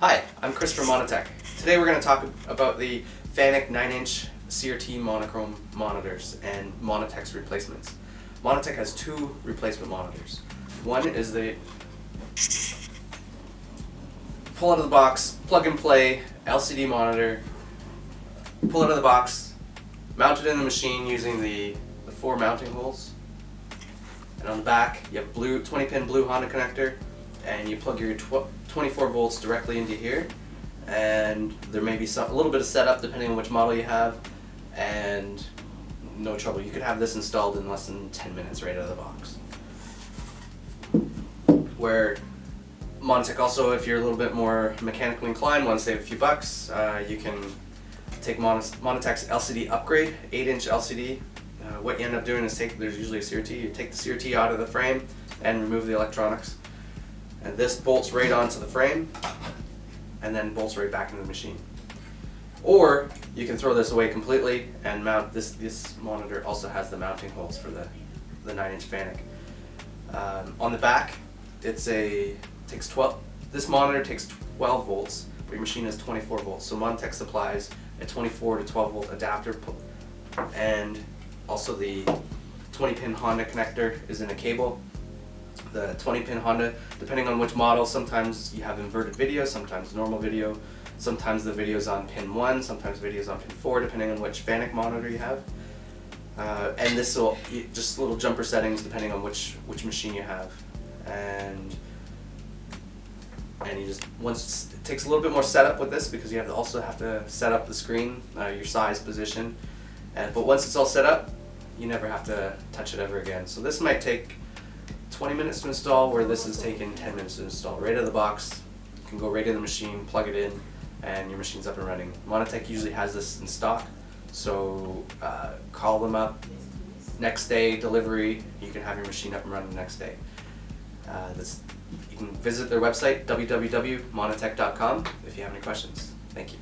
Hi, I'm Chris from Monotech. Today we're going to talk about the Fanuc 9-inch CRT monochrome monitors and Monotech's replacements. Monotech has two replacement monitors. One is the pull out of the box, plug and play LCD monitor, pull it out of the box, mount it in the machine using the four mounting holes. And on the back you have 20-pin blue Honda connector, and you plug your 24 volts directly into here, and there may be a little bit of setup depending on which model you have, and no trouble. You could have this installed in less than 10 minutes right out of the box. Where Monotech also, if you're a little bit more mechanically inclined, want to save a few bucks, you can take Monotech's LCD upgrade, 8-inch LCD. What you end up doing is there's usually a CRT, you take the CRT out of the frame and remove the electronics. And this bolts right onto the frame and then bolts right back into the machine. Or you can throw this away completely and mount this monitor. Also has the mounting holes for the 9-inch Fanuc. On the back, this monitor takes 12 volts, but your machine has 24 volts. So Monotech supplies a 24 to 12 volt adapter, and also the 20-pin Honda connector is in a cable. The 20-pin Honda, depending on which model, sometimes you have inverted video, sometimes normal video, sometimes the video's on pin 1, sometimes video's on pin 4, depending on which Fanuc monitor you have. And this will just little jumper settings depending on which machine you have. And you just, once it takes a little bit more setup with this, because you also have to set up the screen, your size, position. But once it's all set up, you never have to touch it ever again. So this might take 20 minutes to install, where this is taking 10 minutes to install. Right out of the box, you can go right in the machine, plug it in, and your machine's up and running. Monotech usually has this in stock, so call them up. Next day delivery, you can have your machine up and running the next day. You can visit their website, www.monotech.com, if you have any questions. Thank you.